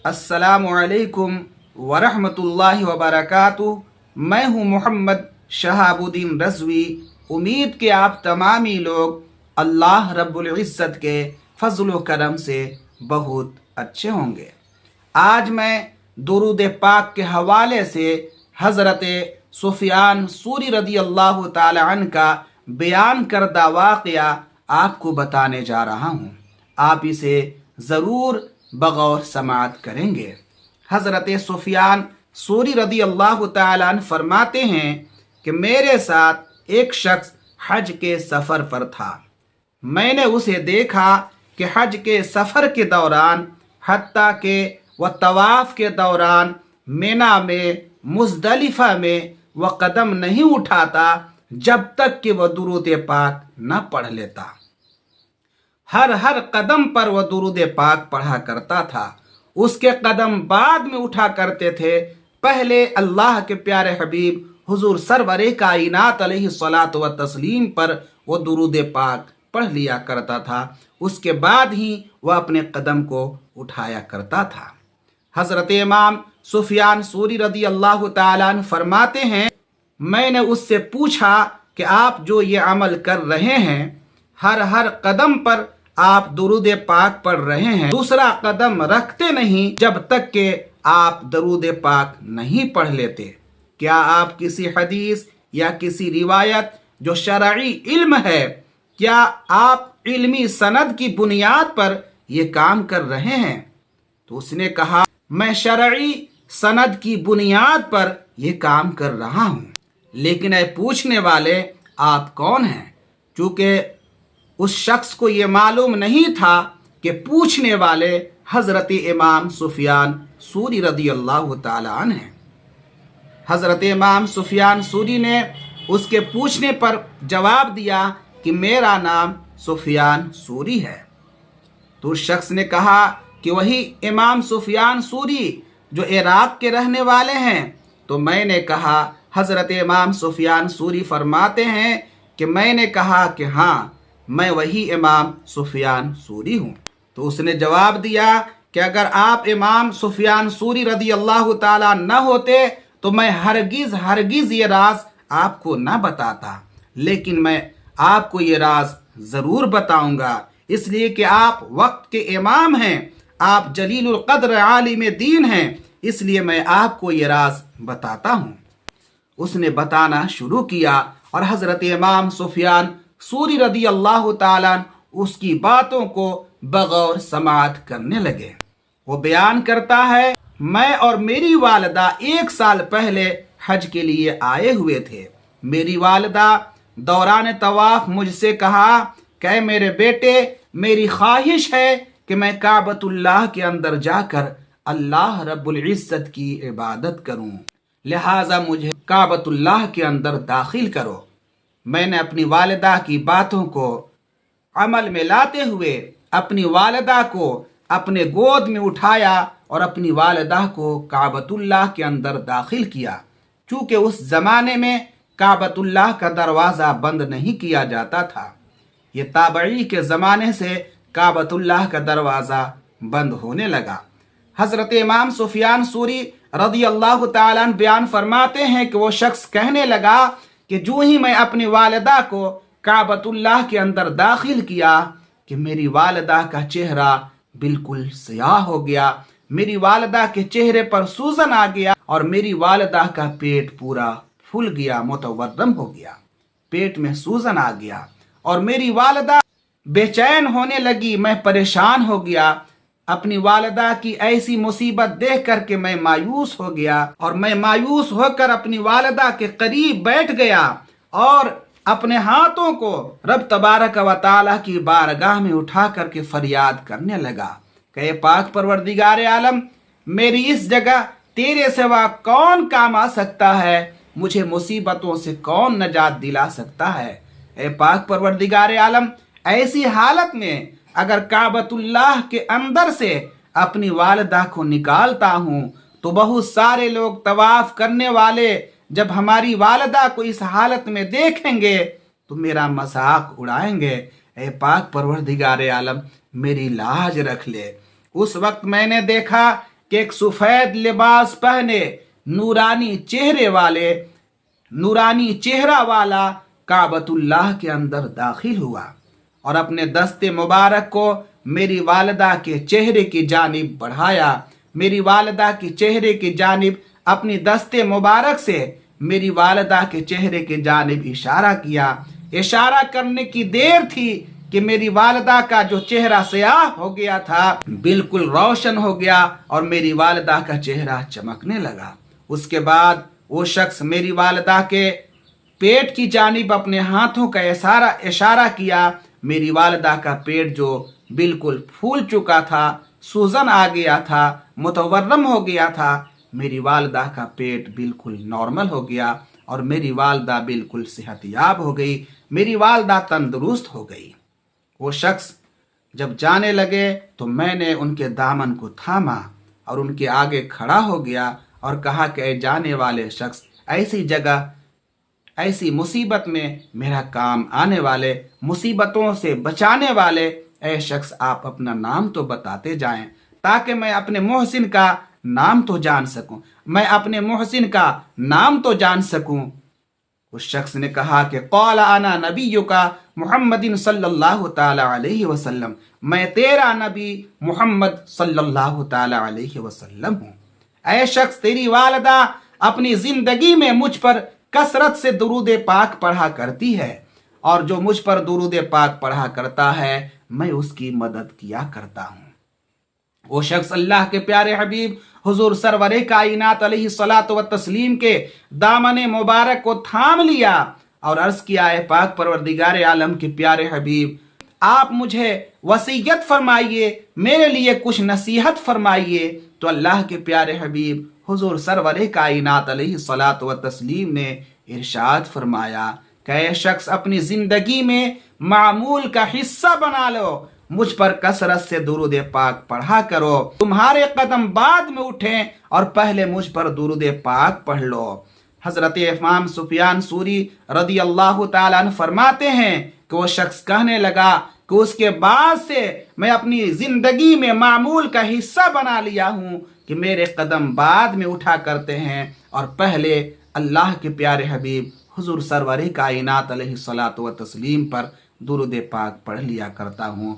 अस्सलामु अलैकुम वरहमतुल्लाहि वबरकातुहू। मैं हूँ मोहम्मद शहाबुद्दीन रज़वी। उम्मीद कि आप तमामी लोग अल्लाह रब्बुल इज़्ज़त के फज़ल व करम से बहुत अच्छे होंगे। आज मैं दुरूद पाक के हवाले से हज़रत सुफियान सूरी रदी अल्लाह ताला अन्हु का बयान करदा वाक़या आपको बताने जा रहा हूँ। आप इसे ज़रूर बगौर समाअत करेंगे। हज़रत सुफियान सूरी रदी अल्लाह ताला अन्हु फरमाते हैं कि मेरे साथ एक शख्स हज के सफ़र पर था। मैंने उसे देखा कि हज के सफ़र के दौरान हत्ता के व तवाफ़ के दौरान मिना में मुज़दलिफ़ा में वह कदम नहीं उठाता जब तक कि वह दुरूद पाक न पढ़ लेता। हर कदम पर वह दुरूद पाक पढ़ा करता था। उसके कदम बाद में उठा करते थे। पहले अल्लाह के प्यारे हबीब हुजूर सरवरे कायनात अलैहिस्सलात व तस्लीम पर वो दुरूद पाक पढ़ लिया करता था। उसके बाद ही वह अपने कदम को उठाया करता था। हज़रत इमाम सुफियान सूरी रदी अल्लाह ताला अन्हु फरमाते हैं, मैंने उससे पूछा कि आप जो ये अमल कर रहे हैं, हर कदम पर आप दुरूद पाक पढ़ रहे हैं, दूसरा कदम रखते नहीं जब तक कि आप दुरूद पाक नहीं पढ़ लेते। क्या आप किसी हदीस या किसी रिवायत जो शरई इल्म है, क्या आप इल्मी सनद की बुनियाद पर ये काम कर रहे हैं? तो उसने कहा, मैं शरई सनद की बुनियाद पर ये काम कर रहा हूँ। लेकिन ऐ पूछने वाले, आप कौन हैं? चूँकि उस शख्स को ये मालूम नहीं था कि पूछने वाले हज़रत इमाम सुफियान सूरी रदी अल्लाह ताला अन्हु हैं। हज़रत इमाम सुफियान सूरी ने उसके पूछने पर जवाब दिया कि मेरा नाम सुफियान सूरी है। तो उस शख्स ने कहा कि वही इमाम सुफियान सूरी जो इराक के रहने वाले हैं। तो मैंने कहा, हज़रत इमाम सुफियान सूरी फरमाते हैं कि मैंने कहा कि हाँ, मैं वही इमाम सुफियान सूरी हूँ। तो उसने जवाब दिया कि अगर आप इमाम सुफियान सूरी रदी अल्लाह ताला न होते तो मैं हरगिज़ ये राज आपको न बताता। लेकिन मैं आपको ये राज ज़रूर बताऊंगा, इसलिए कि आप वक्त के इमाम हैं, आप जलीलुल क़द्र आलिम दीन हैं, इसलिए मैं आपको ये राज बताता हूँ। उसने बताना शुरू किया और हज़रत इमाम सुफियान सूरी रदी अल्लाह ताला अन्हु उसकी बातों को बगौर समाअत करने लगे। वो बयान करता है, मैं और मेरी वालिदा 1 साल पहले हज के लिए आए हुए थे। मेरी वालिदा दौरान तवाफ मुझसे कहा कि मेरे बेटे, मेरी ख्वाहिश है कि मैं काबतुल्लाह के अंदर जाकर अल्लाह रब्बुल इज़्ज़त की इबादत करूं, लिहाजा मुझे काबतुल्लाह के अंदर दाखिल करो। मैंने अपनी वालिदा की बातों को अमल में लाते हुए अपनी वालिदा को अपने गोद में उठाया और अपनी वालिदा को काबतुल्लाह के अंदर दाखिल किया। चूँकि उस ज़माने में काबतुल्लाह का दरवाज़ा बंद नहीं किया जाता था। ये ताबई के ज़माने से काबतुल्लाह का दरवाज़ा बंद होने लगा। हज़रत इमाम सुफियान सूरी रदी अल्लाह ताला अन्हु बयान फरमाते हैं कि वो शख्स कहने लगा कि जो ही मैं अपनी वालिदा को काबतुल्लाह के अंदर दाखिल किया कि मेरी वालिदा का चेहरा बिल्कुल स्याह हो गया, मेरी वालिदा के चेहरे पर सूजन आ गया और मेरी वालिदा का पेट पूरा फूल गया, मुतवर्रम हो गया, पेट में सूजन आ गया और मेरी वालिदा बेचैन होने लगी। मैं परेशान हो गया। अपनी वालिदा की ऐसी मुसीबत देख करके मैं मायूस हो गया और मैं मायूस होकर अपनी वालिदा के करीब बैठ गया और अपने हाथों को रब तबारक व तआला की बारगाह में उठा करके फरियाद करने लगा कि पाक परवरदिगार आलम, मेरी इस जगह तेरे सिवा कौन काम आ सकता है? मुझे मुसीबतों से कौन नजात दिला सकता है? ए पाक परवरदिगार आलम, ऐसी हालत में अगर काबतुल्लाह के अंदर से अपनी वालिदा को निकालता हूँ तो बहुत सारे लोग तवाफ करने वाले जब हमारी वालिदा को इस हालत में देखेंगे तो मेरा मजाक उड़ाएंगे। ए पाक परवरदिगार आलम, मेरी लाज रख ले। उस वक्त मैंने देखा کہ ایک سفید لباس پہنے نورانی چہرہ والا کعبۃ اللہ کے اندر داخل ہوا اور اپنے دست مبارک کو میری والدہ کے چہرے کی جانب بڑھایا، میری والدہ کے چہرے کی جانب اپنی دست مبارک سے میری والدہ کے چہرے کی جانب اشارہ کیا۔ اشارہ کرنے کی دیر تھی کہ میری والدہ کا جو چہرہ سیاہ ہو گیا تھا بالکل روشن ہو گیا اور میری والدہ کا چہرہ چمکنے لگا۔ اس کے بعد وہ شخص میری والدہ کے پیٹ کی جانب اپنے ہاتھوں کا اشارہ کیا۔ میری والدہ کا پیٹ جو بالکل پھول چکا تھا، سوزن آ گیا تھا، متورم ہو گیا تھا، میری والدہ کا پیٹ بالکل نارمل ہو گیا اور میری والدہ بالکل صحت یاب ہو گئی، میری والدہ تندرست ہو گئی۔ وہ شخص جب جانے لگے تو میں نے ان کے دامن کو تھاما اور ان کے آگے کھڑا ہو گیا اور کہا کہ اے جانے والے شخص، ایسی جگہ، ایسی مصیبت میں میرا کام آنے والے، مصیبتوں سے بچانے والے اے شخص، آپ اپنا نام تو بتاتے جائیں تاکہ میں اپنے محسن کا نام تو جان سکوں، میں اپنے محسن کا نام تو جان سکوں۔ اس شخص نے کہا کہ قال انا نبیک محمد صلی اللہ تعالی علیہ وسلم، میں تیرا نبی محمد صلی اللہ تعالی علیہ وسلم ہوں۔ اے شخص، تیری والدہ اپنی زندگی میں مجھ پر کثرت سے درود پاک پڑھا کرتی ہے اور جو مجھ پر درود پاک پڑھا کرتا ہے میں اس کی مدد کیا کرتا ہوں۔ وہ شخص اللہ کے پیارے حبیب حضور سرور کائنات علیہ الصلاۃ والتسلیم کے دامن مبارک کو تھام لیا اور عرض کیا، اے پاک پروردگار عالم کے پیارے حبیب، آپ مجھے وصیت فرمائیے، میرے لیے کچھ نصیحت فرمائیے۔ تو اللہ کے پیارے حبیب حضور سرور کائنات علیہ الصلاۃ والتسلیم نے ارشاد فرمایا کہ اے شخص، اپنی زندگی میں معمول کا حصہ بنا لو، مجھ پر کثرت سے درود پاک پڑھا کرو، تمہارے قدم بعد میں اٹھیں اور پہلے مجھ پر درود پاک پڑھ لو۔ حضرت امام سفیان ثوری رضی اللہ تعالیٰ عنہ فرماتے ہیں کہ وہ شخص کہنے لگا کہ اس کے بعد سے میں اپنی زندگی میں معمول کا حصہ بنا لیا ہوں کہ میرے قدم بعد میں اٹھا کرتے ہیں اور پہلے اللہ کے پیارے حبیب حضور سرور کائنات علیہ الصلاۃ والتسلیم پر درود پاک پڑھ لیا کرتا ہوں۔